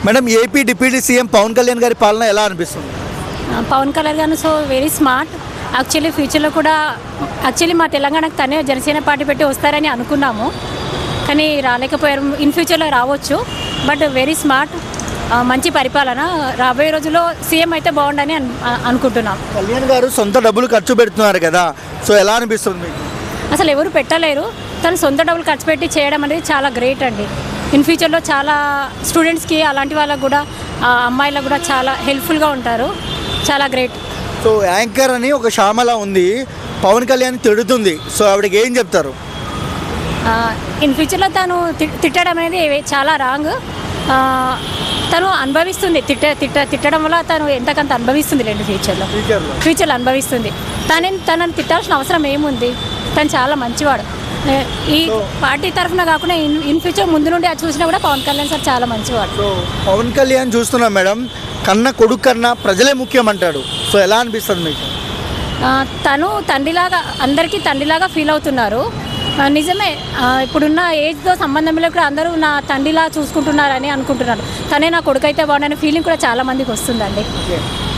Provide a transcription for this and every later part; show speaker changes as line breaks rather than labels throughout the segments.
Madam, AP deputy CM Pawan Kalyan గారి పాలన ఎలా అనిపిస్తుంది?
పవన్ కళ్యాణ్ గారు సో వెరీ స్మార్ట్. యాక్చువల్లీ ఫ్యూచర్లో కూడా యాక్చువల్లీ మా తెలంగాణకు తనే జనసేన పార్టీ పెట్టి వస్తారని అనుకున్నాము, కానీ రాలేకపోయారు. ఇన్ ఫ్యూచర్లో రావచ్చు, బట్ వెరీ స్మార్ట్. మంచి పరిపాలన. రాబోయే రోజుల్లో సీఎం అయితే బాగుండని అనుకుంటున్నాం.
కళ్యాణ్ గారు సొంత డబ్బులు ఖర్చు పెడుతున్నారు కదా, సో ఎలా అనిపిస్తుంది మీకు?
అసలు ఎవరు పెట్టలేరు, తను సొంత డబ్బులు ఖర్చు పెట్టి చేయడం అనేది చాలా గ్రేట్ అండి. ఇన్ ఫ్యూచర్లో చాలా స్టూడెంట్స్కి అలాంటి వాళ్ళకు కూడా అమ్మాయిలకు కూడా చాలా హెల్ప్ఫుల్గా ఉంటారు. చాలా గ్రేట్.
సో యాంకర్ అని ఒక శ్యామల ఉంది, పవన్ కళ్యాణ్ తిడుతుంది, సో ఆవిడకి ఏం చెప్తారు?
ఇన్ ఫ్యూచర్లో తను తిట్టడం అనేది చాలా రాంగ్. తను అనుభవిస్తుంది, తిట్టడం వల్ల తను ఎంతకంత అనుభవిస్తుంది లేండి. ఫ్యూచర్లో అనుభవిస్తుంది. తనని తిట్టాల్సిన అవసరం ఏముంది? తను చాలా మంచివాడు. ఈ పార్టీ తరఫున కాకుండా ఇన్ ఫ్యూచర్ ముందు నుండి అది చూసినా కూడా పవన్ కళ్యాణ్ సార్ చాలా మంచివాడు.
సో పవన్ కళ్యాణ్ చూస్తున్నాం మేడం, కన్న కొడుకు కన్నా ప్రజలే ముఖ్యం అంటాడు, సో ఎలా అనిపిస్తుంది మీకు?
తను తండ్రిలాగా, అందరికీ తండ్రిలాగా ఫీల్ అవుతున్నారు. నిజమే, ఇప్పుడున్న ఏజ్తో సంబంధం లేకుండా అందరూ నా తండ్రిలా చూసుకుంటున్నారని అనుకుంటున్నారు. తనే నా కొడుకు అయితే బాగుండనే ఫీలింగ్ కూడా చాలా మందికి వస్తుందండి.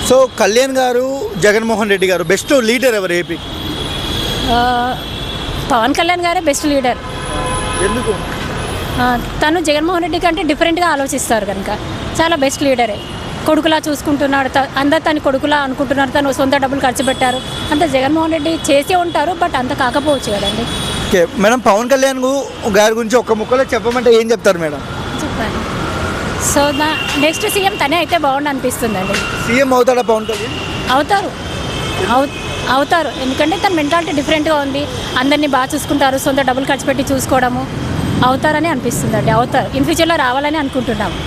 సో కళ్యాణ్ గారు, జగన్మోహన్ రెడ్డి గారు బెస్ట్ లీడర్ ఎవరు ఏపీ?
పవన్ కళ్యాణ్ గారే బెస్ట్ లీడర్.
ఎందుకు?
తను జగన్మోహన్ రెడ్డి కంటే డిఫరెంట్గా ఆలోచిస్తారు కనుక చాలా బెస్ట్ లీడరే. కొడుకులా చూసుకుంటున్నాడు, అందరు తన కొడుకులా అనుకుంటున్నారు. తను సొంత డబ్బులు ఖర్చు పెట్టారు, అంత జగన్మోహన్ రెడ్డి చేసే ఉంటారు, బట్ అంత కాకపోవచ్చు కదండి.
ఓకే మేడం, పవన్ కళ్యాణ్ గారి గురించి ఒక ముక్కలో చెప్పమంటే ఏం చెప్తారు మేడం?
చెప్పాలి. సో నెక్స్ట్ సీఎం తనే అయితే బాగుండు అనిపిస్తుందండి.
సీఎం అవుతాడా పవన్ కళ్యాణ్?
అవుతారు, ఎందుకంటే తన మెంటాలిటీ డిఫరెంట్గా ఉంది. అందరినీ బాగా చూసుకుంటారు, సొంత డబ్బులు ఖర్చు పెట్టి చూసుకోవడము. అవుతారని అనిపిస్తుందండి. అవుతారు, ఇన్ ఫ్యూచర్లో రావాలని అనుకుంటున్నాము.